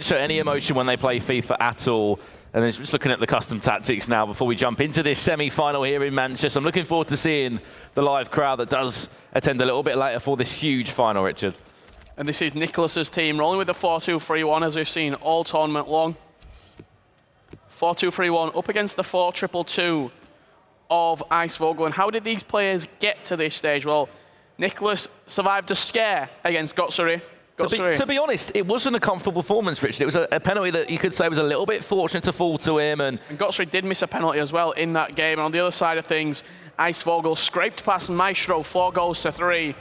Show any emotion when they play FIFA at all. And then just looking at the custom tactics now before we jump into this semi-final here in Manchester. I'm looking forward to seeing the live crowd that does attend a little bit later for this huge final, Richard. And this is Nicolas's team rolling with the 4-2-3-1 as we've seen all tournament long. 4-2-3-1 up against the 4-2-2 of Eisvogel. And how did these players get to this stage? Well, Nicolas survived a scare against Gotsuri. To be honest, it wasn't a comfortable performance, Richard. It was a penalty that you could say was a little bit fortunate to fall to him. And Gotsuri did miss a penalty as well in that game. And on the other side of things, Eisvogel scraped past Maestro 4-3.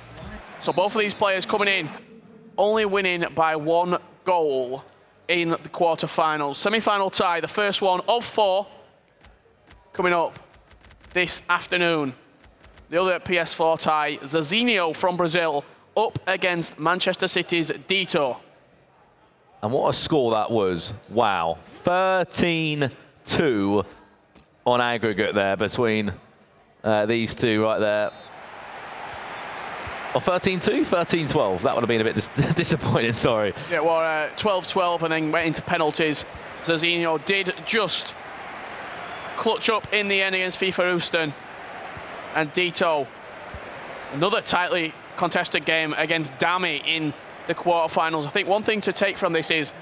So both of these players coming in, only winning by 1 goal in the quarterfinals. Semi-final tie, the first one of 4 coming up this afternoon. The other PS4 tie, Zazinho from Brazil, up against Manchester City's Dito. And what a score that was. Wow. 13-2 on aggregate there between these two right there. Or 13-2? 13-12. That would have been a bit disappointing, sorry. Yeah, well, 12-12 and then went into penalties. Zazinho did just clutch up in the end against FIFA Houston. And Dito, another tightly contested game against Dami in the quarterfinals. I think one thing to take from this is,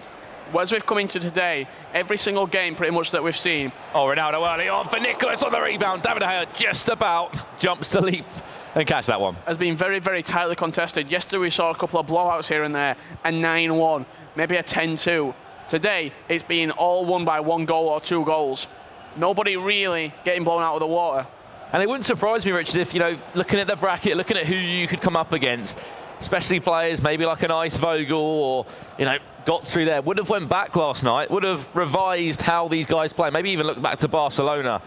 as we've come into today, every single game pretty much that we've seen. Oh, Ronaldo early on for Nicolas on the rebound. David De Gea just about jumps to leap and catch that one. Has been very, very tightly contested. Yesterday we saw a couple of blowouts here and there, a 9-1, maybe a 10-2. Today it's been all won by 1 goal or 2 goals. Nobody really getting blown out of the water. And it wouldn't surprise me, Richard, if, you know, looking at the bracket, looking at who you could come up against, especially players maybe like an Eisvogel or, you know, got through there, would have went back last night, would have revised how these guys play, maybe even looked back to Barcelona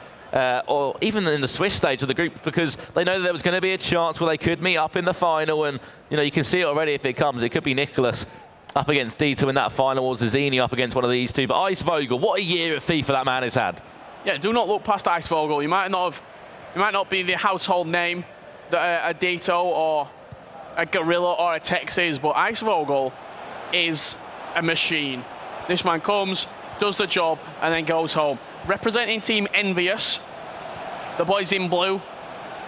or even in the Swiss stage of the group, because they know that there was going to be a chance where they could meet up in the final. And, you know, you can see it already if it comes. It could be Nicolas up against Dito in that final, or Zazzini up against one of these two. But Eisvogel, what a year at FIFA that man has had. Yeah, do not look past Eisvogel. You might not be the household name that a Dito or a Gorilla or a Tex is, but Eisvogel is a machine. This man comes, does the job, and then goes home. Representing Team Envious, the boys in blue,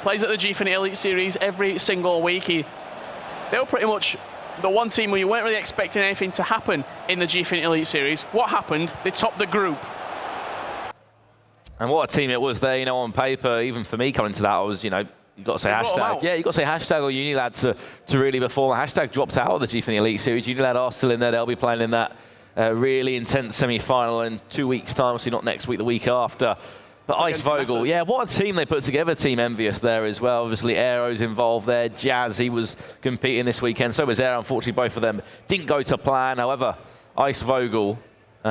plays at the Gfinity Elite Series every single week. They were pretty much the one team where you weren't really expecting anything to happen in the Gfinity Elite Series. What happened? They topped the group. And what a team it was there, you know, on paper. Even for me coming to that, I was, you know, you've got to say hashtag. Yeah, you've got to say hashtag or Unilad to really perform. Hashtag dropped out of the Gfinity Elite Series. Unilad are still in there. They'll be playing in that really intense semi-final in 2 weeks' time. Obviously not next week, the week after. But Eisvogel, yeah, what a team they put together. Team Envious there as well. Obviously Aero's involved there. Jazz, he was competing this weekend. So was Aero. Unfortunately, both of them didn't go to plan. However, Eisvogel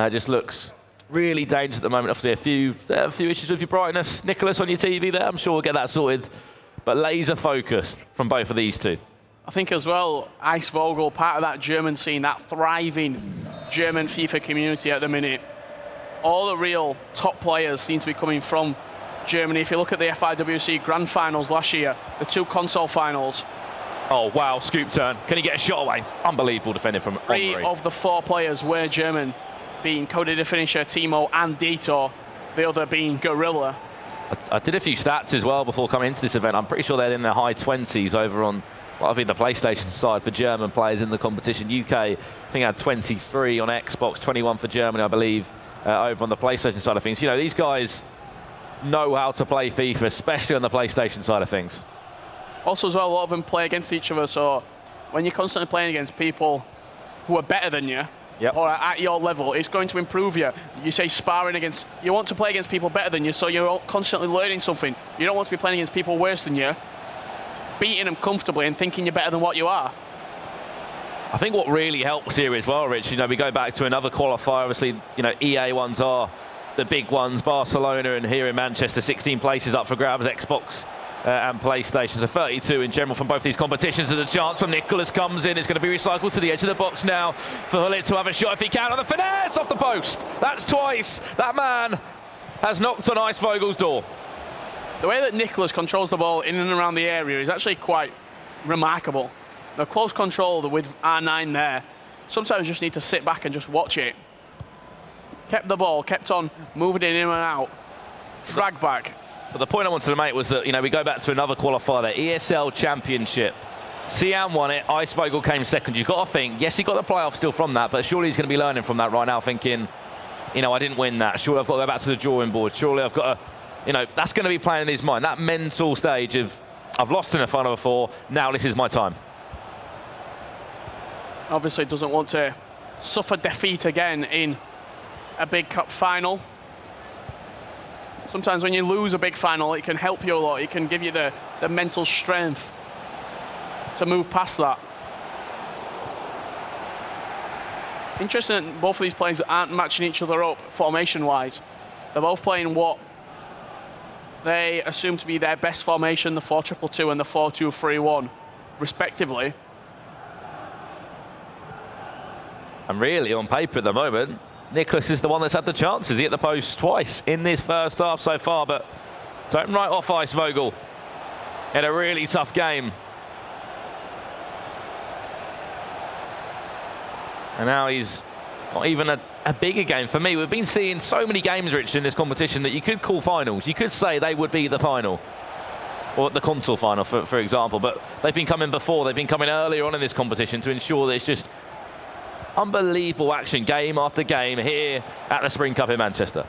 just looks really dangerous at the moment. Obviously a few issues with your brightness. Nicolas on your TV there, I'm sure we'll get that sorted. But laser focused from both of these two. I think as well, Eisvogel, part of that German scene, that thriving German FIFA community at the minute. All the real top players seem to be coming from Germany. If you look at the FIWC Grand Finals last year, the 2 console finals. Oh wow, scoop turn. Can he get a shot away? Unbelievable defending from Henry. 3 of the 4 players were German, being Cody the Finisher, Timo and Dito, the other being Gorilla. I did a few stats as well before coming into this event. I'm pretty sure they're in the high 20s over on, well, I think the PlayStation side for German players in the competition. UK, I think had 23 on Xbox, 21 for Germany, I believe, over on the PlayStation side of things. You know, these guys know how to play FIFA, especially on the PlayStation side of things. Also as well, a lot of them play against each other, so when you're constantly playing against people who are better than you, yep, or at your level, it's going to improve you. You say sparring against, you want to play against people better than you, so you're constantly learning something. You don't want to be playing against people worse than you, beating them comfortably and thinking you're better than what you are. I think what really helps here as well, Rich, you know, we go back to another qualifier. Obviously, you know, EA ones are the big ones, Barcelona, and here in Manchester, 16 places up for grabs, Xbox and PlayStation. So 32 in general from both these competitions. And a chance from Nicolas comes in. It's going to be recycled to the edge of the box now for Hullet to have a shot if he can on the finesse off the post. That's twice. That man has knocked on Eisvogel's door. The way that Nicolas controls the ball in and around the area is actually quite remarkable. The close control with R9 there, sometimes you just need to sit back and just watch it. Kept the ball, kept on moving it in and out. Drag back. But the point I wanted to make was that, you know, we go back to another qualifier there, ESL Championship. Siam won it, Eisvogel came second. You've got to think, yes, he got the playoff still from that, but surely he's going to be learning from that right now, thinking, you know, I didn't win that. Surely I've got to go back to the drawing board. Surely I've got to, you know, that's going to be playing in his mind. That mental stage of, I've lost in a final before, now this is my time. Obviously doesn't want to suffer defeat again in a big cup final. Sometimes when you lose a big final, it can help you a lot. It can give you the mental strength to move past that. Interesting that both of these players aren't matching each other up formation-wise. They're both playing what they assume to be their best formation, the 4-2-2 and the 4-2-3-1, respectively. And really, on paper at the moment, Nicolas is the one that's had the chances. He hit the post twice in this first half so far, but don't write off Eisvogel. Had a really tough game. And now he's not even a bigger game for me. We've been seeing so many games, Rich, in this competition that you could call finals. You could say they would be the final, or the console final, for example. But they've been coming before. They've been coming earlier on in this competition to ensure that it's just unbelievable action, game after game here at the Spring Cup in Manchester.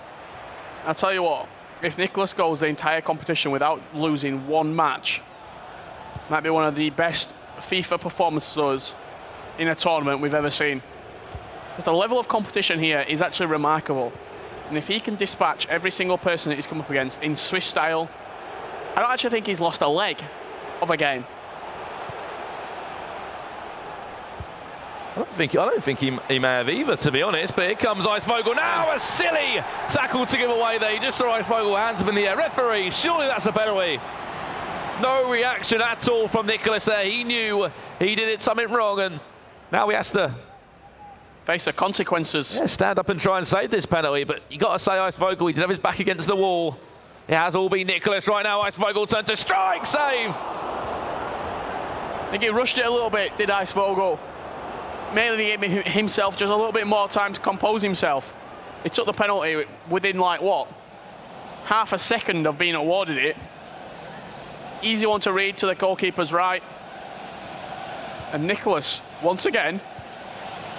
I'll tell you what, if Nicolas goes the entire competition without losing one match, might be one of the best FIFA performances in a tournament we've ever seen. Because the level of competition here is actually remarkable. And if he can dispatch every single person that he's come up against in Swiss style, I don't actually think he's lost a leg of a game. I don't think he may have either, to be honest, but here comes Eisvogel now. A silly tackle to give away there. You just saw Eisvogel hands up in the air. Referee, surely that's a penalty. No reaction at all from Nicolas there. He knew he did something wrong, and now he has to face the consequences. Yeah, stand up and try and save this penalty, but you got to say Eisvogel, he did have his back against the wall. It has all been Nicolas right now. Eisvogel turned to strike, save. I think he rushed it a little bit, did Eisvogel. Mainly giving himself just a little bit more time to compose himself. He took the penalty within, like, what? Half a second of being awarded it. Easy one to read to the goalkeeper's right. And Nicolas, once again,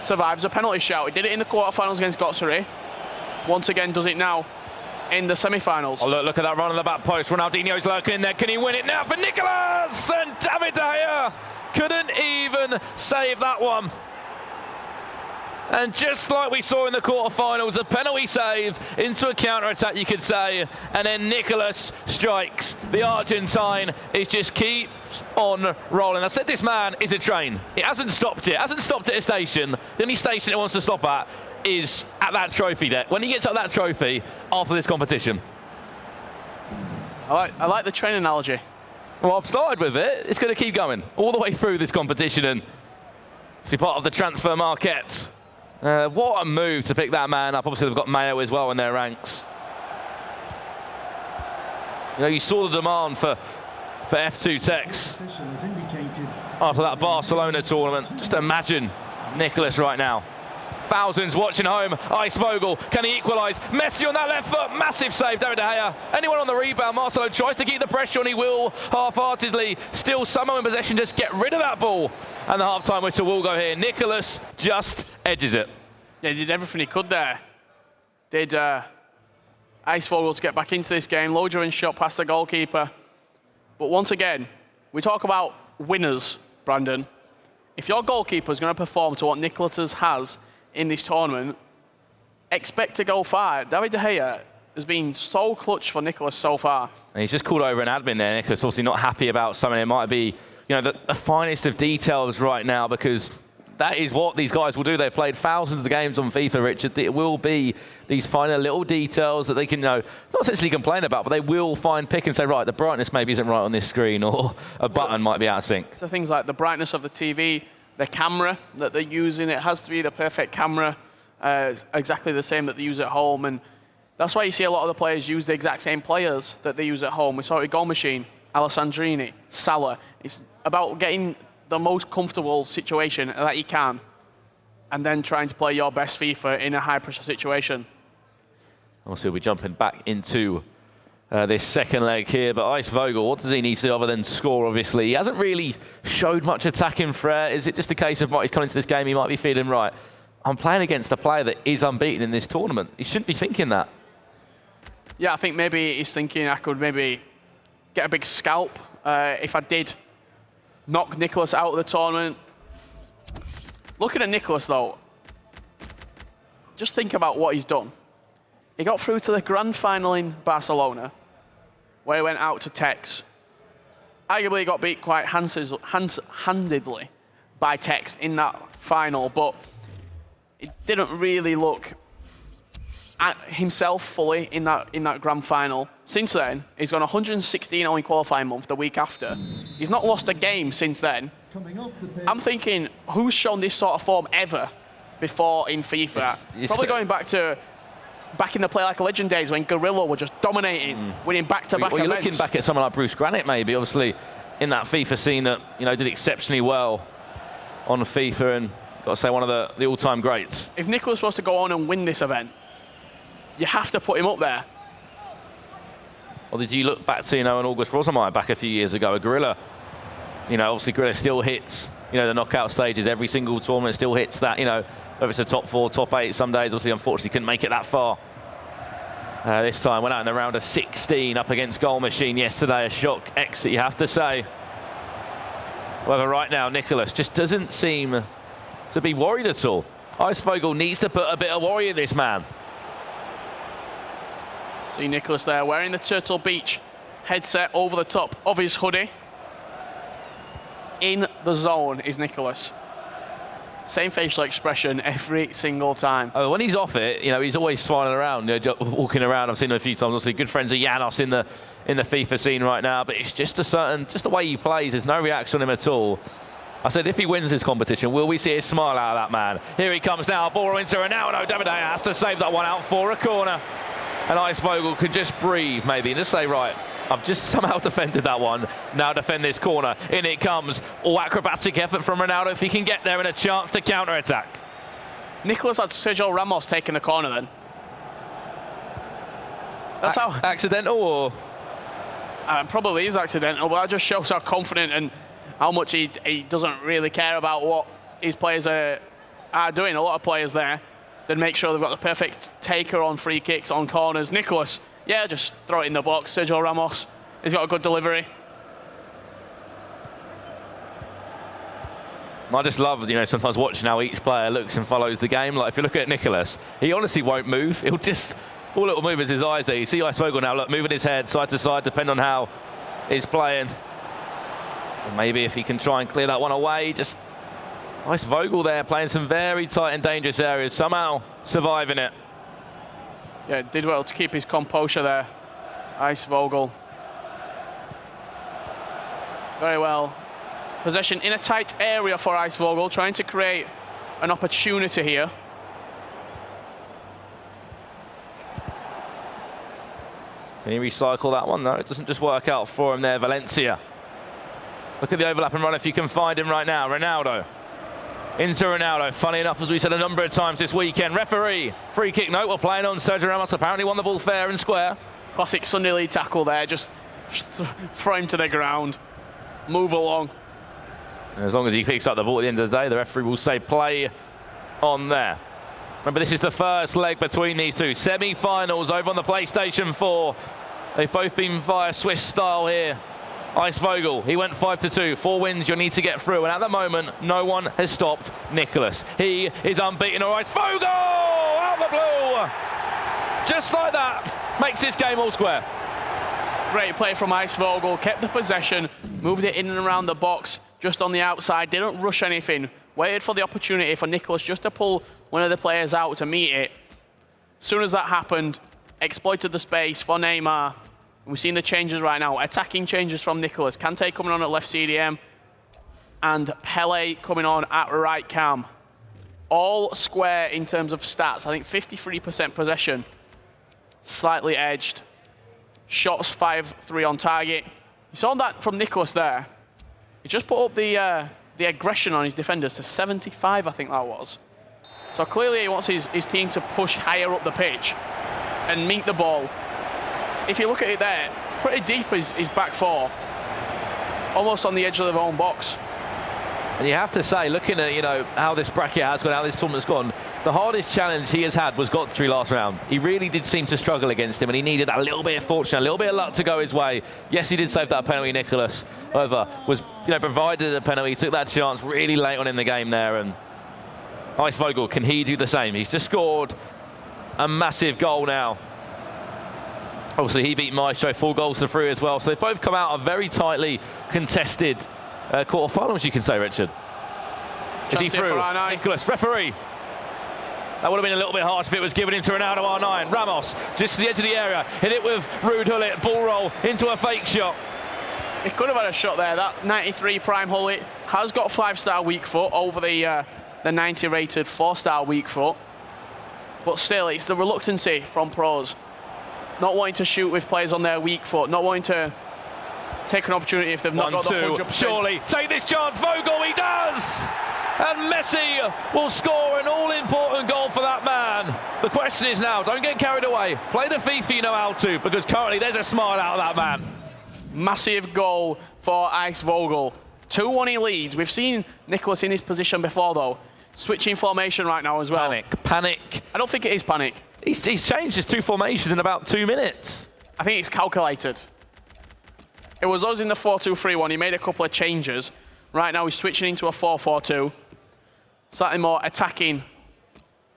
survives a penalty shout. He did it in the quarterfinals against Gotsuri. Once again does it now in the semi-finals. Oh, look at that run on the back post. Ronaldinho's lurking in there. Can he win it now for Nicolas? And David De Gea couldn't even save that one. And just like we saw in the quarterfinals, a penalty save into a counter-attack, you could say, and then Nicolas strikes. The Argentine just keeps on rolling. I said this man is a train. It hasn't stopped it. It hasn't stopped at a station. The only station it wants to stop at is at that trophy deck. When he gets up that trophy after this competition. I like the train analogy. Well, I've started with it. It's going to keep going all the way through this competition, and see part of the transfer market. What a move to pick that man up. Obviously, they've got Mayo as well in their ranks. You know, you saw the demand for F2 Techs after that Barcelona tournament. Just imagine Nicolas right now. Thousands watching home. Eisvogel, can he equalise? Messi on that left foot, massive save, David De Gea. Anyone on the rebound? Marcelo tries to keep the pressure on, he will half-heartedly. Still somehow in possession, just get rid of that ball. And the half-time whistle will go here. Nicolas just edges it. Yeah, he did everything he could there. Did Eisvogel to get back into this game. Lojarin shot past the goalkeeper. But once again, we talk about winners, Brandon. If your goalkeeper is going to perform to what Nicolas has in this tournament, expect to go far. David De Gea has been so clutch for Nicolas so far. And he's just called over an admin there. Nicolas obviously not happy about something. It might be, you know, the finest of details right now, because that is what these guys will do. They've played thousands of games on FIFA, Richard. It will be these finer little details that they can, you know, not essentially complain about, but they will pick and say, right, the brightness maybe isn't right on this screen, or a button might be out of sync. So things like the brightness of the TV, the camera that they're using, it has to be the perfect camera, exactly the same that they use at home. And that's why you see a lot of the players use the exact same players that they use at home. We saw it with Goal Machine, Alessandrini, Salah. It's about getting the most comfortable situation that you can. and then trying to play your best FIFA in a high-pressure situation. Also, we'll be jumping back into this second leg here, but Eisvogel, what does he need to do other than score, obviously? He hasn't really showed much attacking threat. Is it just a case of he's coming into this game, he might be feeling, right, I'm playing against a player that is unbeaten in this tournament. He shouldn't be thinking that. Yeah, I think maybe he's thinking I could maybe get a big scalp if I did knock NICOLAS out of the tournament. Looking at NICOLAS, though, just think about what he's done. He got through to the grand final in Barcelona, where he went out to Tex. Arguably, he got beat quite handedly by Tex in that final, but it didn't really look at himself fully in that grand final. Since then, he's gone 116 in qualifying month the week after. He's not lost a game since then. I'm thinking, who's shown this sort of form ever before in FIFA? Probably going back in the Play Like a Legend days when Gorilla were just dominating, winning back-to-back events. You're looking back at someone like Bruce Granite, maybe, obviously, in that FIFA scene that, did exceptionally well on FIFA, and got to say, one of the all-time greats. If NICOLAS was to go on and win this event, you have to put him up there. Or did you look back to, an August Rosemeyer back a few years ago, a Gorilla? Obviously Gorilla still hits, the knockout stages, every single tournament still hits that, whether it's a top 4, top 8, some days, obviously, unfortunately, couldn't make it that far. This time, went out in the round of 16 up against Goal Machine yesterday. A shock exit, you have to say. However, right now, NICOLAS just doesn't seem to be worried at all. Eisvogel needs to put a bit of worry in this man. See NICOLAS there, wearing the Turtle Beach headset over the top of his hoodie. In the zone is NICOLAS. Same facial expression every single time. Oh, when he's off it, he's always smiling around, walking around. I've seen him a few times. Obviously, good friends of Janos in the FIFA scene right now. But it's just just the way he plays. There's no reaction on him at all. I said, if he wins this competition, will we see a smile out of that man? Here he comes now. Ball into Ronaldo. Davide has to save that one out for a corner. And Eisvogel could just breathe, maybe, and just say, right, I've just somehow defended that one. Now defend this corner. In it comes. All acrobatic effort from Ronaldo if he can get there, and a chance to counter-attack. NICOLAS had Sergio Ramos taking the corner then. That's how accidental, or probably is accidental, but that just shows how confident and how much he doesn't really care about what his players are doing. A lot of players there that make sure they've got the perfect taker on free kicks, on corners. NICOLAS, yeah, just throw it in the box. Sergio Ramos, he's got a good delivery. I just love, sometimes watching how each player looks and follows the game. Like, if you look at NICOLAS, he honestly won't move. He'll just, all it will move is his eyes there. You see Eisvogel now, look, moving his head side to side, depending on how he's playing. And maybe if he can try and clear that one away, just Eisvogel there, playing some very tight and dangerous areas, somehow surviving it. Yeah, did well to keep his composure there, Eisvogel. Very well. Possession in a tight area for Eisvogel, trying to create an opportunity here. Can he recycle that one? No, it doesn't just work out for him there, Valencia. Look at the overlap and run if you can find him right now. Ronaldo. Into Ronaldo. Funny enough, as we said a number of times this weekend, referee, free kick note, we're playing on. Sergio Ramos apparently won the ball fair and square. Classic Sunday League tackle there, just throw him to the ground, move along. As long as he picks up the ball at the end of the day, the referee will say play on there. Remember, this is the first leg between these two. Semi-finals over on the PlayStation 4. They've both been via Swiss style here. Eisvogel, he went 5-2. 4 wins you'll need to get through. And at the moment, no one has stopped NICOLAS. He is unbeaten. Or Eisvogel out the blue. Just like that, makes this game all square. Great play from Eisvogel. Kept the possession, moved it in and around the box, just on the outside. Didn't rush anything. Waited for the opportunity for NICOLAS just to pull one of the players out to meet it. As soon as that happened, exploited the space for Neymar. We're seeing the changes right now. Attacking changes from NICOLAS. Kante coming on at left CDM. And Pele coming on at right cam. All square in terms of stats. I think 53% possession. Slightly edged. Shots 5-3 on target. You saw that from NICOLAS there. He just put up the aggression on his defenders to 75, I think that was. So clearly he wants his team to push higher up the pitch and meet the ball. If you look at it there, pretty deep is back four, almost on the edge of their own box. And you have to say, looking at how this bracket has gone, how this tournament's gone, the hardest challenge he has had was Godfrey last round. He really did seem to struggle against him, and he needed a little bit of fortune, a little bit of luck to go his way. Yes, he did save that penalty, Nicolas. However, was provided a penalty. He took that chance really late on in the game there, and Eisvogel, can he do the same? He's just scored a massive goal now. Obviously, he beat Maestro 4 goals to 3 as well. So they both come out of very tightly contested quarterfinals, you can say, Richard. Is he through? Nicolas, referee. That would have been a little bit harsh if it was given into Ronaldo R9. Ramos, just to the edge of the area, hit it with Rude Hullet, ball roll into a fake shot. He could have had a shot there. That 93 prime Hullet has got 5-star weak foot over the 90 rated 4-star weak foot. But still, it's the reluctancy from pros. Not wanting to shoot with players on their weak foot, not wanting to take an opportunity if they've not got the 100%. Surely, take this chance, Vogel, he does! And Messi will score an all-important goal for that man. The question is now, don't get carried away. Play the FIFA you know how to, because currently there's a smile out of that man. Massive goal for Eisvogel. 2-1 he leads. We've seen Nicolas in his position before, though. Switching formation right now as well. Panic. I don't think it is panic. He's changed his 2 formations in about 2 minutes. I think it's calculated. It was us in the 4-2-3-1. He made a couple of changes. Right now he's switching into a 4-4-2. Slightly more attacking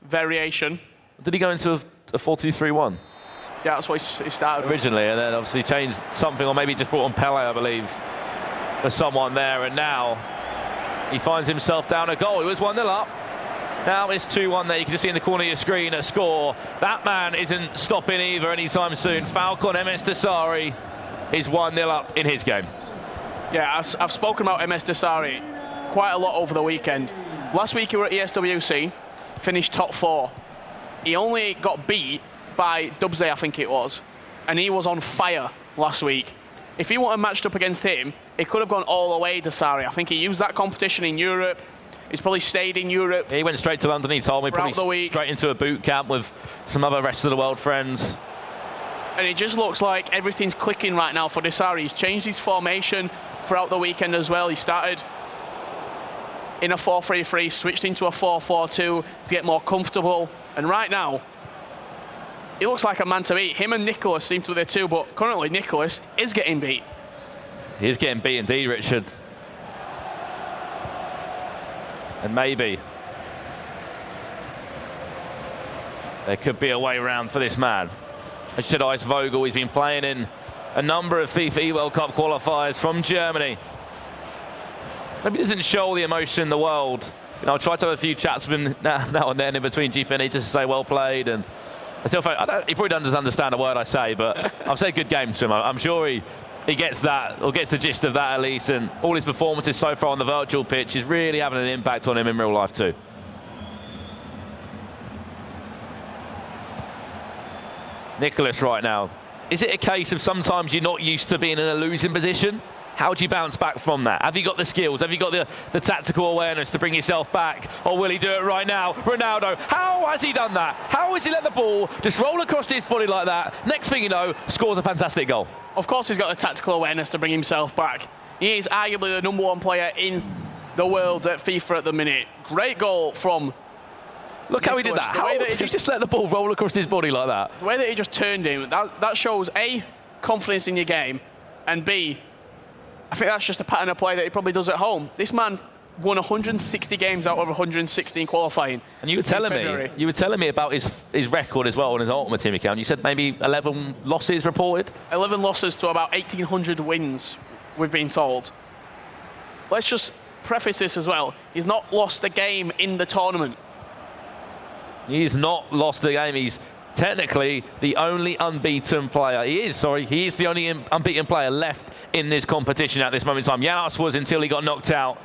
variation. Did he go into a 4-2-3-1? Yeah, that's what he started originally, and then obviously changed something, or maybe just brought on Pele, I believe, for someone there, and now he finds himself down a goal. He was 1-0 up. Now it's 2-1 there. You can just see in the corner of your screen a score. That man isn't stopping either anytime soon. Falcon MS Desari is 1-0 up in his game. Yeah, I've spoken about MS Desari quite a lot over the weekend. Last week he were at ESWC, finished top 4. He only got beat by Dubsy, I think it was, and he was on fire last week. If he wanted matched up against him, it could have gone all the way to Desari. I think he used that competition in Europe. He's probably stayed in Europe. He went straight to London, he told me, probably straight into a boot camp with some other rest of the world friends. And it just looks like everything's clicking right now for Desari. He's changed his formation throughout the weekend as well. He started in a 4-3-3, switched into a 4-4-2 to get more comfortable. And right now, he looks like a man to beat. Him and Nicolas seem to be the two, but currently Nicolas is getting beat. He is getting beat indeed, Richard. And maybe there could be a way around for this man. Richard Eisvogel, he's been playing in a number of FIFA World Cup qualifiers from Germany. Maybe he doesn't show all the emotion in the world. I'll try to have a few chats with him now and then in between GFNE just to say well played. And I still feel, he probably doesn't understand a word I say, but I've said good games to him. I'm sure he gets that, or gets the gist of that at least, and all his performances so far on the virtual pitch is really having an impact on him in real life too. Nicolas right now. Is it a case of sometimes you're not used to being in a losing position? How do you bounce back from that? Have you got the skills? Have you got the tactical awareness to bring yourself back? Or will he do it right now? Ronaldo, how has he done that? How has he let the ball just roll across his body like that? Next thing you know, scores a fantastic goal. Of course he's got the tactical awareness to bring himself back. He is arguably the #1 player in the world at FIFA at the minute. Great goal from Look Nicolas. How he did that. How did he just let the ball roll across his body like that? The way that he just turned him, that shows A, confidence in your game, and B, I think that's just a pattern of play that he probably does at home. This man won 160 games out of 116 qualifying. And you were telling me about his record as well on his Ultimate Team account. You said maybe 11 losses reported? 11 losses to about 1,800 wins, we've been told. Let's just preface this as well. He's not lost a game in the tournament. He's not lost a game. He's technically the only unbeaten player. He is the only unbeaten player left in this competition at this moment in time. Janos was until he got knocked out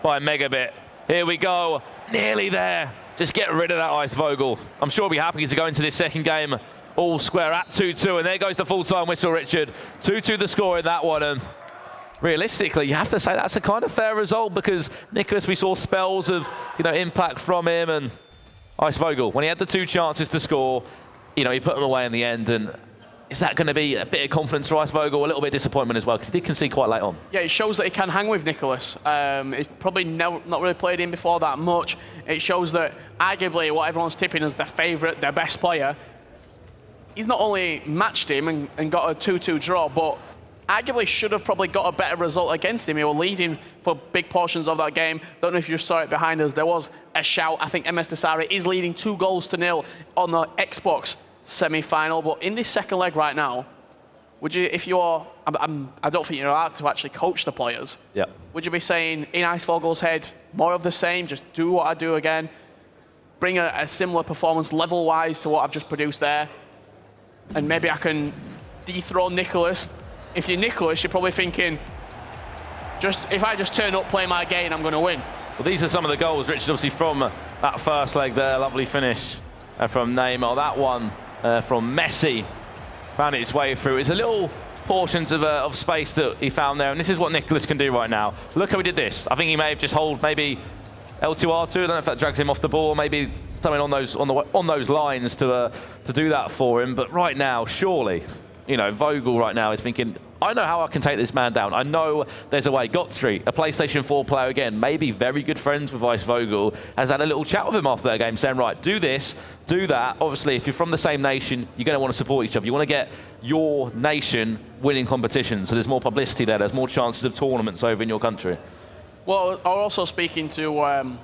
by Megabit. Here we go, nearly there. Just get rid of that Eisvogel. I'm sure he'll be happy to go into this second game all square at 2-2, and there goes the full-time whistle, Richard. 2-2 the score in that one, and realistically, you have to say that's a kind of fair result, because Nicolas, we saw spells of impact from him, and Eisvogel, when he had the 2 chances to score, he put them away in the end. And is that going to be a bit of confidence for Eisvogel? A little bit of disappointment as well, because he did concede quite late on. Yeah, it shows that he can hang with Nicolas. He's probably not really played him before that much. It shows that arguably what everyone's tipping as their favourite, their best player, he's not only matched him and got a 2-2 draw, but arguably should have probably got a better result against him. He was leading for big portions of that game. Don't know if you saw it behind us. There was a shout. I think MS Desari is leading 2-0 on the Xbox semi-final. But in this second leg right now, would you, if you're, I don't think you're allowed to actually coach the players. Yeah. Would you be saying in Eisvogel's head, more of the same, just do what I do again, bring a similar performance level-wise to what I've just produced there, and maybe I can dethrone Nicolas? If you're Nicolas, you're probably thinking, if I just turn up, play my game, I'm going to win. Well, these are some of the goals, Richard, obviously from that first leg there. Lovely finish from Neymar. That one from Messi found its way through. It's a little portions of space that he found there, and this is what Nicolas can do right now. Look how he did this. I think he may have just hold maybe L2R2. I don't know if that drags him off the ball, maybe something on those lines to do that for him. But right now, surely, Vogel right now is thinking, I know how I can take this man down. I know there's a way. Gottfried, a PlayStation 4 player again, maybe very good friends with Eisvogel, has had a little chat with him after that game, saying, right, do this, do that. Obviously, if you're from the same nation, you're going to want to support each other. You want to get your nation winning competitions, so there's more publicity there. There's more chances of tournaments over in your country. Well, I'm also speaking to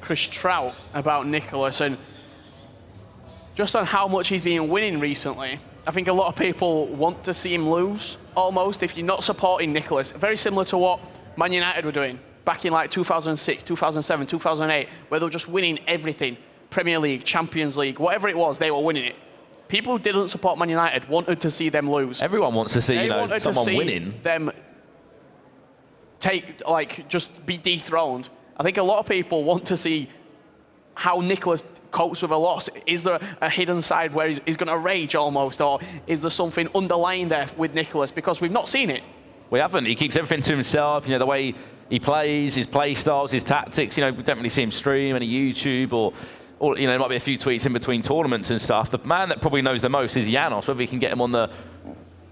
Chris Trout about Nicolas, and just on how much he's been winning recently. I think a lot of people want to see him lose, almost, if you're not supporting Nicolas. Very similar to what Man United were doing back in like 2006, 2007, 2008, where they were just winning everything. Premier League, Champions League, whatever it was, they were winning it. People who didn't support Man United wanted to see them lose. Everyone wants to see, someone winning. Them just be dethroned. I think a lot of people want to see how Nicolas copes with a loss. Is there a hidden side where he's going to rage almost, or is there something underlying there with Nicolas? Because we've not seen it. We haven't. He keeps everything to himself. The way he plays, his play styles, his tactics. We don't really see him stream any YouTube or there might be a few tweets in between tournaments and stuff. The man that probably knows the most is Janos. Whether we can get him on the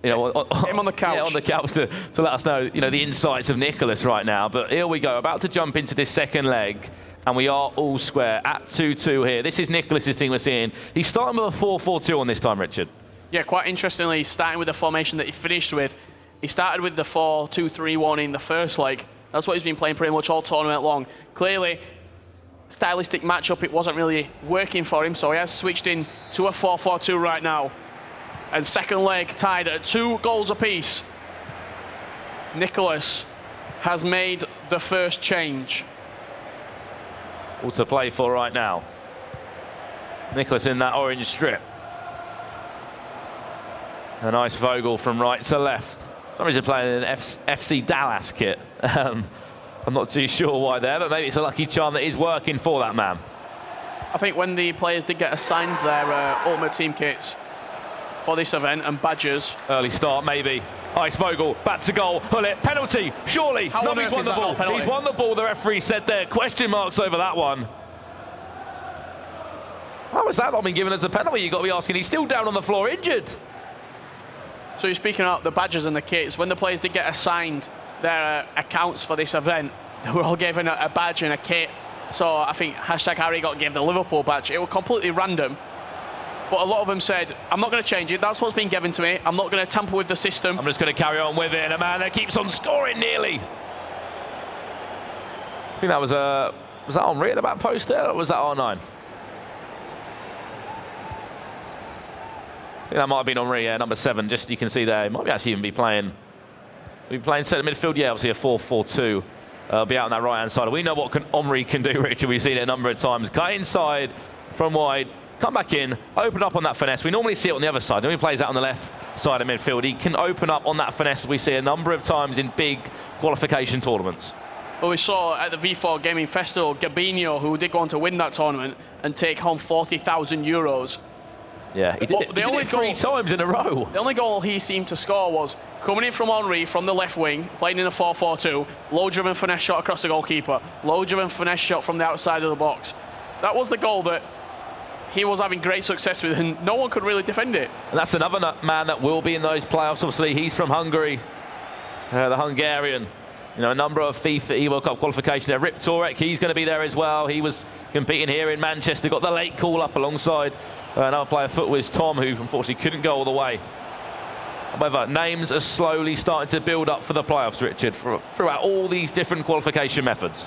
him on the couch. Yeah, on the couch to let us know, the insights of Nicolas right now. But here we go, about to jump into this second leg, and we are all square at 2-2 here. This is Nicolas's team we're seeing. He's starting with a 4-4-2 on this time, Richard. Yeah, quite interestingly, starting with the formation that he finished with. He started with the 4-2-3-1 in the first leg. That's what he's been playing pretty much all tournament long. Clearly, stylistic matchup, it wasn't really working for him, so he has switched in to a 4-4-2 right now. And second leg tied at 2 goals apiece. Nicolas has made the first change. All to play for right now. Nicolas in that orange strip. A nice Eisvogel from right to left. Somebody's playing an FC Dallas kit. I'm not too sure why there, but maybe it's a lucky charm that is working for that man. I think when the players did get assigned their Ultimate Team kits for this event and badges. Early start, maybe. Eisvogel, back to goal, pull it, penalty, surely. No, he's won the ball. He's won the ball, the referee said there. Question marks over that one. How has that not been given as a penalty? You've got to be asking. He's still down on the floor, injured. So you're speaking about the badges and the kits. When the players did get assigned their accounts for this event, they were all given a badge and a kit. So I think #Harry got given the Liverpool badge. It was completely random. But a lot of them said, I'm not going to change it. That's what's been given to me. I'm not going to tamper with the system. I'm just going to carry on with it. And a man that keeps on scoring nearly. I think that was that Henry at the back post there, or was that R9? I think that might have been Henry, yeah, number 7. Just you can see there, he might actually even be playing centre midfield. Yeah, obviously a 4-4-2. Be out on that right-hand side. We know what Henry can do, Richard. We've seen it a number of times. Cut inside from wide. Come back in, open up on that finesse. We normally see it on the other side. When he plays out on the left side of midfield, he can open up on that finesse we see a number of times in big qualification tournaments. Well, we saw at the V4 Gaming Festival, Gabinho, who did go on to win that tournament and take home €40,000. Yeah, he did it 3 times in a row. The only goal he seemed to score was Coming in from Henry from the left wing, playing in a 4-4-2, low-driven finesse shot across the goalkeeper, low-driven finesse shot from the outside of the box. That was the goal that he was having great success with, and no one could really defend it. And that's another man that will be in those playoffs. Obviously, he's from Hungary, the Hungarian. You know, a number of FIFA World Cup qualifications there. Rip Torek, he's going to be there as well. He was competing here in Manchester, got the late call up alongside another player, FUT was Tom, who unfortunately couldn't go all the way. However, names are slowly starting to build up for the playoffs, Richard, throughout all these different qualification methods.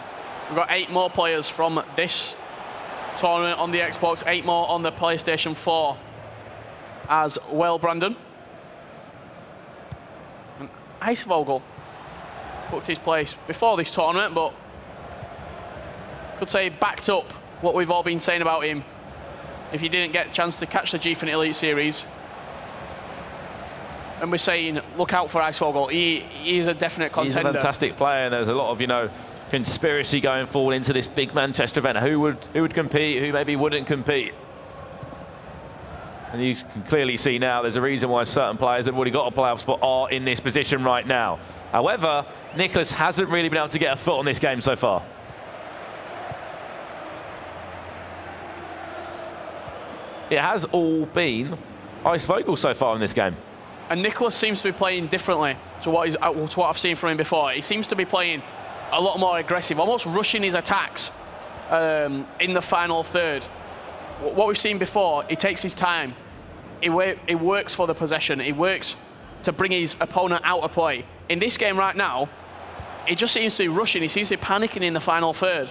We've got 8 more players from this tournament on the Xbox, 8 more on the PlayStation 4 as well, Brandon. And Eisvogel booked his place before this tournament, but could say backed up what we've all been saying about him if he didn't get a chance to catch the GFIN Elite Series. And we're saying, look out for Eisvogel. He is a definite contender. He's a fantastic player, and there's a lot of, you know, conspiracy going forward into this big Manchester event. Who would compete, who maybe wouldn't compete? And you can clearly see now there's a reason why certain players that have already got a playoff spot are in this position right now. However, Nicolas hasn't really been able to get a foot on this game so far. It has all been Eisvogel so far in this game. And Nicolas seems to be playing differently to what I've seen from him before. He seems to be playing a lot more aggressive, almost rushing his attacks in the final third. What we've seen before, he takes his time. He works for the possession. He works to bring his opponent out of play. In this game right now, he just seems to be rushing. He seems to be panicking in the final third.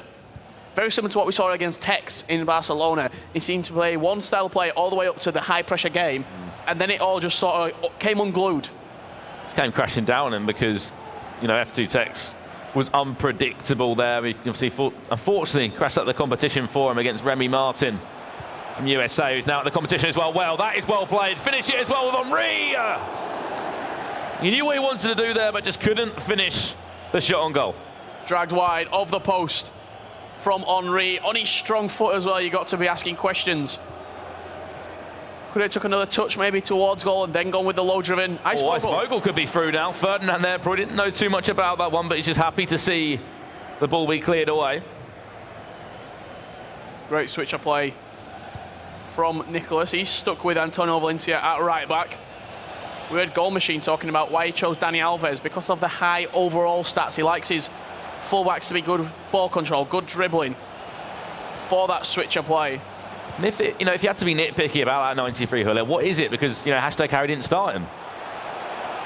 Very similar to what we saw against Tex in Barcelona. He seemed to play one style of play all the way up to the high-pressure game, and then it all just sort of came unglued. It came crashing down on him because, you know, F2 Tex was unpredictable there. He obviously, unfortunately, crashed up the competition for him against Remy Martin from USA, who's now at the competition as well. Well, that is well played. Finish it as well with Henry. He knew what he wanted to do there, but just couldn't finish the shot on goal. Dragged wide of the post from Henry. On his strong foot as well, you got to be asking questions. Could have took another touch maybe towards goal and then gone with the low-driven. Eisvogel could be through now. Ferdinand there probably didn't know too much about that one, but he's just happy to see the ball be cleared away. Great switch of play from Nicolas. He's stuck with Antonio Valencia at right back. We heard Goal Machine talking about why he chose Dani Alves, because of the high overall stats. He likes his fullbacks to be good ball control, good dribbling for that switch of play. And if you had to be nitpicky about that 93 Huller, what is it? Because, you know, #Harry didn't start him.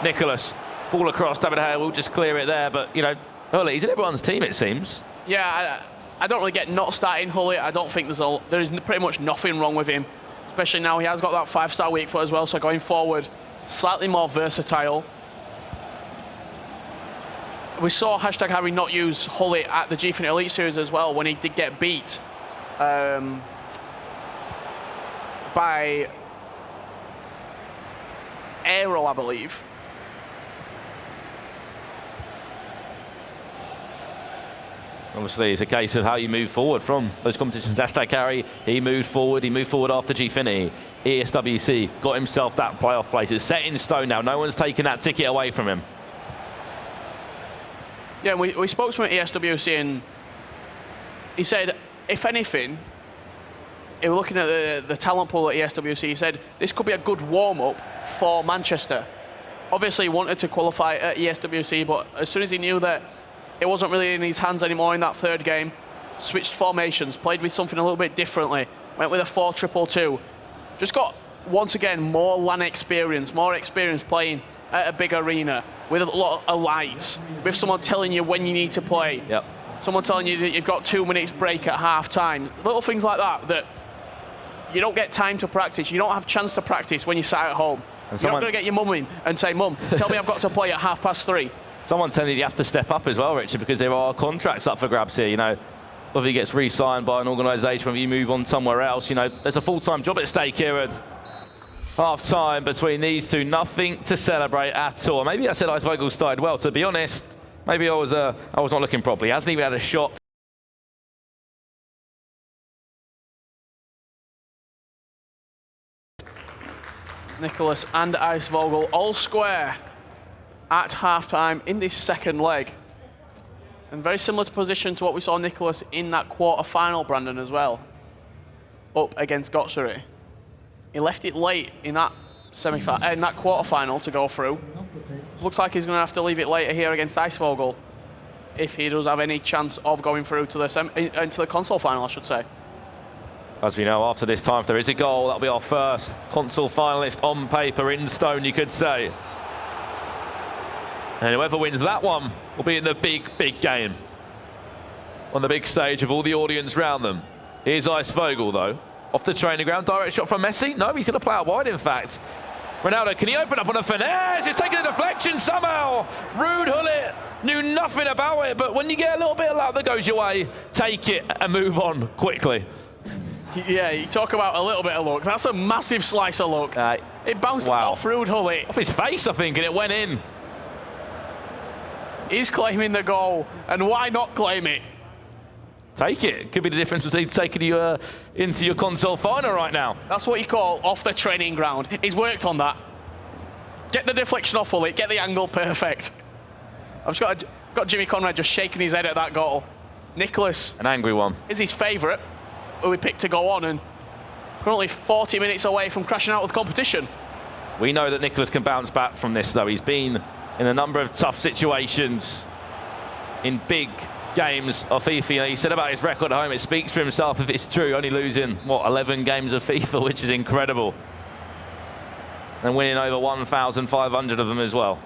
Nicolas, ball across, David Hale will just clear it there, but, you know, Huller, he's in everyone's team, it seems. Yeah, I don't really get not starting Huller. I don't think there is pretty much nothing wrong with him, especially now he has got that 5-star weak foot as well, so going forward, slightly more versatile. We saw #Harry not use Huller at the GFIN Elite Series as well when he did get beat by Aero, I believe. Obviously, it's a case of how you move forward from those competitions. #Harry, he moved forward after GFIN. ESWC got himself that playoff place. It's set in stone now. No one's taken that ticket away from him. Yeah, we spoke to him at ESWC, and he said, if anything, he was looking at the talent pool at ESWC, he said, this could be a good warm-up for Manchester. Obviously, he wanted to qualify at ESWC, but as soon as he knew that it wasn't really in his hands anymore in that third game, switched formations, played with something a little bit differently, went with a 4-2-2. Just got, once again, more LAN experience, more experience playing at a big arena with a lot of lights, with someone telling you when you need to play. Yep. Someone telling you that you've got 2 minutes break at half-time. Little things like that you don't get time to practice. You don't have a chance to practice when you sat at home. You're not going to get your mum in and say, Mum, tell me I've got to play at 3:30. Someone's telling you have to step up as well, Richard, because there are contracts up for grabs here. You know, whether he gets re-signed by an organisation, whether you move on somewhere else, you know, there's a full-time job at stake here at half-time between these two. Nothing to celebrate at all. Maybe I said Eisvogel started well. To be honest, maybe I was not looking properly. He hasn't even had a shot. Nicolas and Eisvogel all square at half-time in this second leg. And very similar to position to what we saw Nicolas in that quarter-final, Brandon, as well, up against Gotsuri. He left it late in that in that quarter-final to go through. Looks like he's going to have to leave it later here against Eisvogel if he does have any chance of going through to the into the console final, I should say. As we know, after this time, if there is a goal, that'll be our first console finalist on paper, in stone, you could say. And whoever wins that one will be in the big, big game. On the big stage of all the audience round them. Here's Eisvogel, though. Off the training ground, direct shot from Messi. No, he's going to play out wide, in fact. Ronaldo, can he open up on a finesse? He's taking a deflection somehow. Rude Hullet knew nothing about it, but when you get a little bit of luck that goes your way, take it and move on quickly. Yeah, you talk about a little bit of luck. That's a massive slice of luck. It bounced off Rude Hullet. Off his face, I think, and it went in. He's claiming the goal, and why not claim it? Take it. Could be the difference between taking you into your console final right now. That's what you call off the training ground. He's worked on that. Get the deflection off Hullet, get the angle perfect. I've just got Jimmy Conrad just shaking his head at that goal. Nicolas, an angry one, is his favourite, who we picked to go on, and currently 40 minutes away from crashing out with competition. We know that Nicolas can bounce back from this, though. He's been in a number of tough situations in big games of FIFA. You know, he said about his record at home, it speaks for himself if it's true, only losing, what, 11 games of FIFA, which is incredible. And winning over 1,500 of them as well.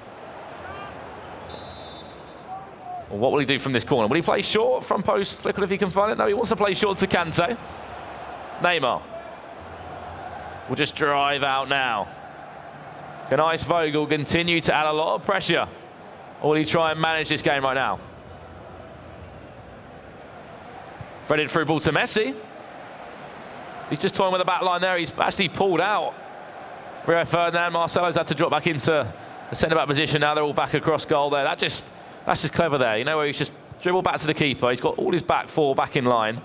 Well, what will he do from this corner? Will he play short from post flick if he can find it? No, he wants to play short to Kante. Neymar will just drive out now. Can Eisvogel continue to add a lot of pressure? Or will he try and manage this game right now? Threaded through ball to Messi. He's just toying with the back line there. He's actually pulled out. Rio Ferdinand, Marcelo's had to drop back into the centre-back position. Now they're all back across goal there. That's just clever there. You know, where he's just dribbled back to the keeper. He's got all his back four back in line.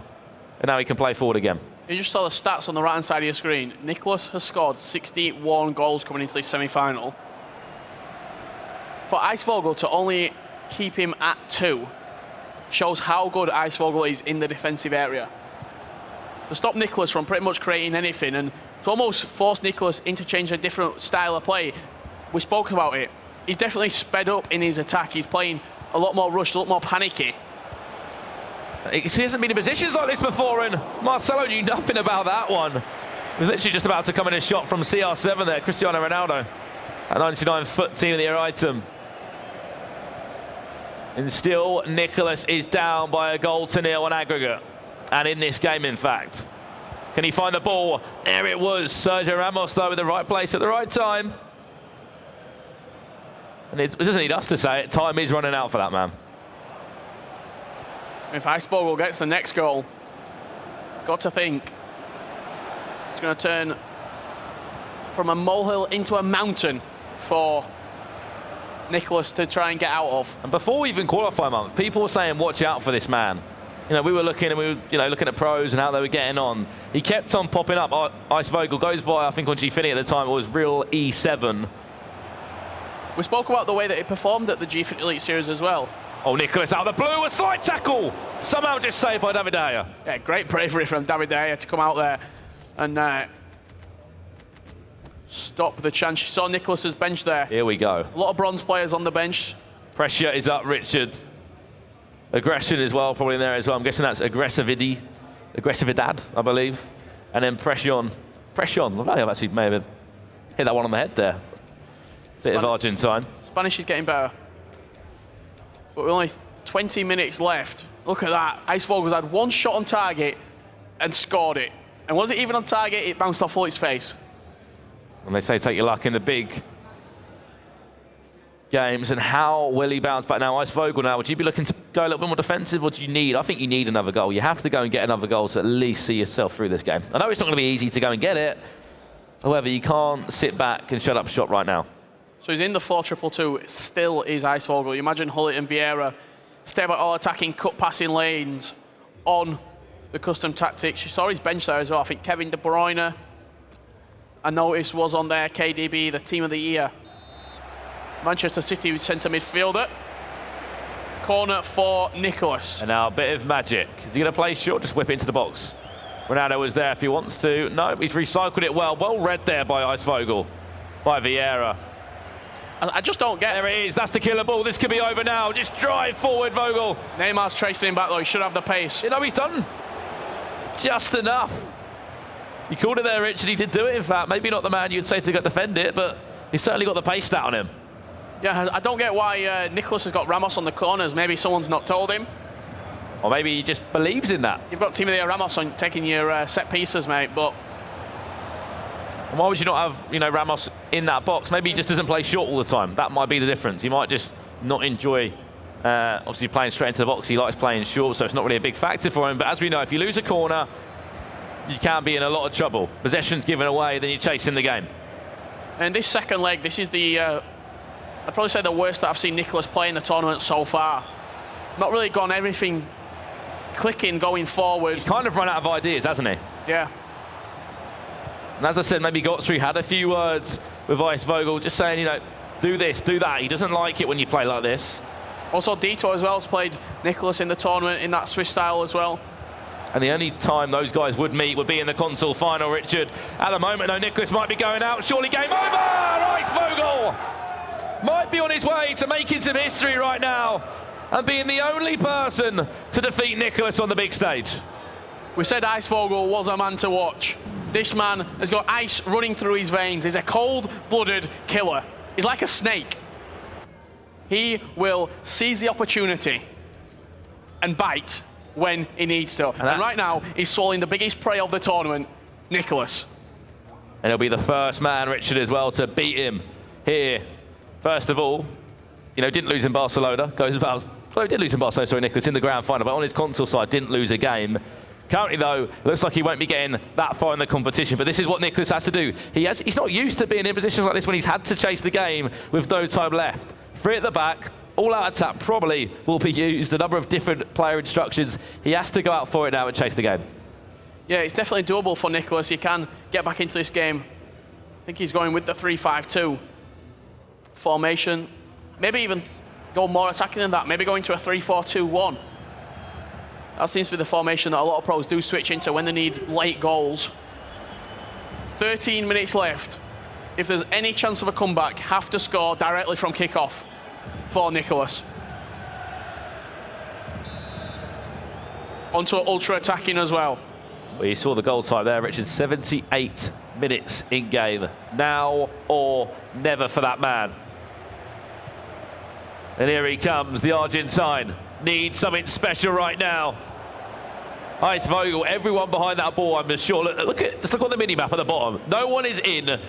And now he can play forward again. You just saw the stats on the right-hand side of your screen. Nicolas has scored 61 goals coming into this semi-final. For Eisvogel to only keep him at 2 shows how good Eisvogel is in the defensive area. To stop Nicolas from pretty much creating anything and to almost force Nicolas into changing a different style of play. We spoke about it. He's definitely sped up in his attack. He's playing a lot more rushed, a lot more panicky. He hasn't been in positions like this before, and Marcelo knew nothing about that one. He was literally just about to come in a shot from CR7 there, Cristiano Ronaldo. A 99-foot team of the year item. And still, Nicolas is down by 1-0 on aggregate. And in this game, in fact. Can he find the ball? There it was. Sergio Ramos, though, in the right place at the right time. And it doesn't need us to say it. Time is running out for that man. If Eisvogel gets the next goal, got to think it's going to turn from a molehill into a mountain for Nicolas to try and get out of. And before we even qualify month, people were saying, watch out for this man. You know, we were looking and we were, looking at pros and how they were getting on. He kept on popping up. Eisvogel goes by, I think on Gfinity at the time, it was real E7. We spoke about the way that he performed at the Gfinity Elite Series as well. Oh, Nicolas out of the blue, a slight tackle. Somehow just saved by David De Gea. Yeah, great bravery from David De Gea to come out there and stop the chance. You saw Nicolas's bench there. Here we go. A lot of bronze players on the bench. Pressure is up, Richard. Aggression as well, probably in there as well. I'm guessing that's Aggressividad, I believe. And then Pression. I actually may have hit that one on the head there. Bit of Argentine. Spanish is getting better. But with only 20 minutes left. Look at that. Eisvogel's had one shot on target and scored it. And was it even on target? It bounced off Hullet's face. And they say take your luck in the big games. And how will he bounce back now? Eisvogel now, would you be looking to go a little bit more defensive? Or do you need? I think you need another goal. You have to go and get another goal to at least see yourself through this game. I know it's not going to be easy to go and get it. However, you can't sit back and shut up shop right now. So he's in the 4-2-2, still is Eisvogel. You imagine Hullet and Vieira stay about all attacking, cut passing lanes on the custom tactics. You saw his bench there as well. I think Kevin De Bruyne, I noticed, was on there. KDB, the team of the year. Manchester City centre midfielder. Corner for Nicolas. And now a bit of magic. Is he going to play short? Just whip into the box. Ronaldo was there if he wants to. No, he's recycled it well. Well read there by Eisvogel, by Vieira. I just don't get... There it is. That's the killer ball. This could be over now. Just drive forward, Vogel. Neymar's tracing him back, though. He should have the pace. You know, he's done just enough. You called it there, Richard. He did do it, in fact. Maybe not the man you'd say to go defend it, but he's certainly got the pace stat on him. Yeah, I don't get why Nicolas has got Ramos on the corners. Maybe someone's not told him. Or maybe he just believes in that. You've got Timothy Ramos on taking your set pieces, mate, but... And why would you not have, you know, Ramos in that box? Maybe he just doesn't play short all the time. That might be the difference. He might just not enjoy, obviously, playing straight into the box. He likes playing short, so it's not really a big factor for him. But as we know, if you lose a corner, you can be in a lot of trouble. Possession's given away, then you're chasing the game. And this second leg, this is the... I'd probably say the worst that I've seen Nicolas play in the tournament so far. Not really gone everything clicking going forward. He's kind of run out of ideas, hasn't he? Yeah. And as I said, maybe Gotsri had a few words with Eisvogel, just saying, you know, do this, do that. He doesn't like it when you play like this. Also, Dito as well has played Nicolas in the tournament in that Swiss style as well. And the only time those guys would meet would be in the console final, Richard. At the moment, though, Nicolas might be going out. Surely game over! Eisvogel might be on his way to making some history right now and being the only person to defeat Nicolas on the big stage. We said Eisvogel was a man to watch. This man has got ice running through his veins. He's a cold-blooded killer. He's like a snake. He will seize the opportunity and bite when he needs to. And right now, he's swallowing the biggest prey of the tournament, Nicolas. And he'll be the first man, Richard, as well, to beat him here. First of all, you know, didn't lose in Barcelona. Well, he did lose in Barcelona, sorry, Nicolas, in the grand final, but on his console side, didn't lose a game. Currently, though, looks like he won't be getting that far in the competition, but this is what Nicolas has to do. He's not used to being in positions like this when he's had to chase the game with no time left. Free at the back, all-out attack probably will be used, a number of different player instructions. He has to go out for it now and chase the game. Yeah, it's definitely doable for Nicolas. He can get back into this game. I think he's going with the 3-5-2 formation. Maybe even go more attacking than that. Maybe going to a 3-4-2-1. That seems to be the formation that a lot of pros do switch into when they need late goals. 13 minutes left. If there's any chance of a comeback, have to score directly from kickoff for Nicolas. Onto ultra attacking as well. Well, you saw the goal type there, Richard. 78 minutes in game. Now or never for that man. And here he comes, the Argentine. Needs something special right now. Eisvogel, everyone behind that ball, I'm sure. Just look on the mini-map at the bottom. No one is in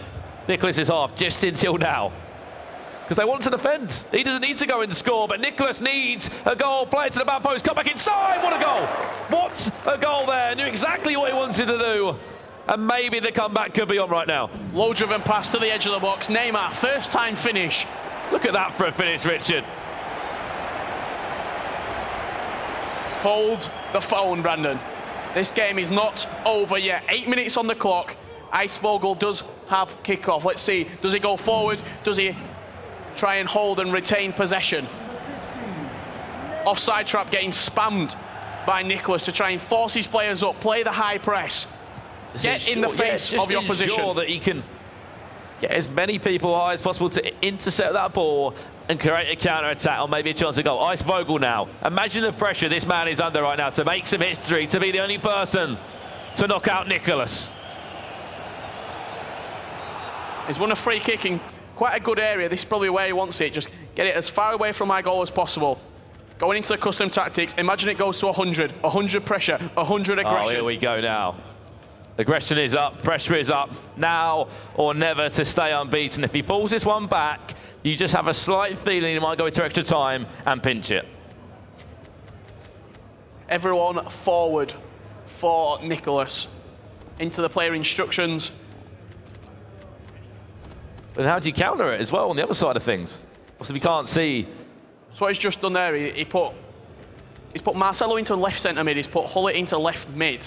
Nicolas's half just until now. Because they want to defend. He doesn't need to go and score, but Nicolas needs a goal. Play it to the back post, come back inside. What a goal! What a goal there. Knew exactly what he wanted to do. And maybe the comeback could be on right now. Low-driven pass to the edge of the box. Neymar, first-time finish. Look at that for a finish, Richard. Hold the phone, Brandon. This game is not over yet. 8 minutes on the clock. Eisvogel does have kickoff. Let's see. Does he go forward? Does he try and hold and retain possession? Offside trap getting spammed by Nicolas to try and force his players up. Play the high press. Get in the face of the opposition. Ensure that he can get as many people high as possible to intercept that ball and create a counter-attack or maybe a chance to goal. Eisvogel now. Imagine the pressure this man is under right now to make some history, to be the only person to knock out Nicolas. He's won a free kick in quite a good area. This is probably where he wants it. Just get it as far away from my goal as possible. Going into the custom tactics, imagine it goes to 100. 100 pressure, 100 aggression. Oh, here we go now. Aggression is up, pressure is up. Now or never to stay unbeaten. If he pulls this one back, you just have a slight feeling he might go into extra time and pinch it. Everyone forward for Nicolas. Into the player instructions. But how do you counter it as well on the other side of things? So we can't see. So what he's just done there, he's put Marcelo into left centre mid, he's put Hullet into left mid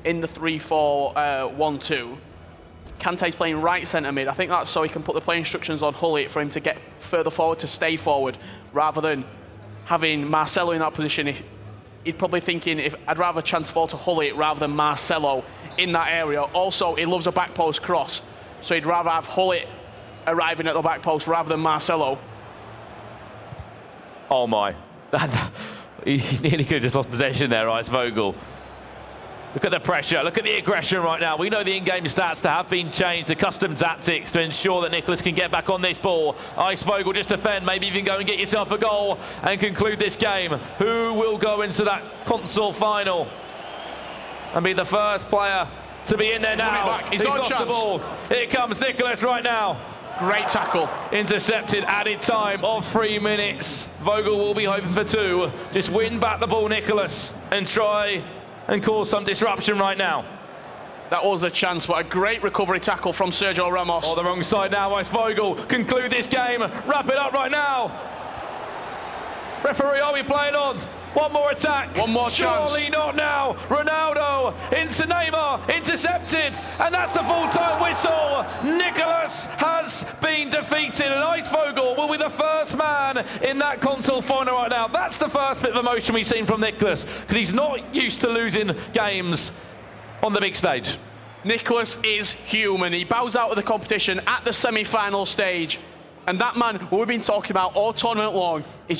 in the 3-4-1-2. Kante's playing right centre mid. I think that's so he can put the play instructions on Hullet for him to get further forward, to stay forward, rather than having Marcelo in that position. He'd probably thinking, if I'd rather chance fall to Hullet rather than Marcelo in that area. Also, he loves a back post cross, so he'd rather have Hullet arriving at the back post rather than Marcelo. Oh my. He nearly could have just lost possession there, Eisvogel. Look at the pressure, look at the aggression right now. We know the in-game stats to have been changed to custom tactics to ensure that NICOLAS can get back on this ball. Eisvogel just defend, maybe even go and get yourself a goal and conclude this game. Who will go into that console final and be the first player to be in there now? He's got a chance. The ball. Here comes NICOLAS right now. Great tackle. Intercepted, added time of 3 minutes. Vogel will be hoping for 2. Just win back the ball, NICOLAS, and try and cause some disruption right now. That was a chance, but a great recovery tackle from Sergio Ramos. On the wrong side now, Eisvogel. Conclude this game, wrap it up right now. Referee, are we playing on? One more attack. One more chance. Surely not now. Ronaldo into Neymar, intercepted, and that's the full-time whistle. NICOLAS has been defeated, and Eisvogel will be the first man in that console final right now. That's the first bit of emotion we've seen from NICOLAS, because he's not used to losing games on the big stage. NICOLAS is human. He bows out of the competition at the semi-final stage, and that man, who we've been talking about all tournament long, is just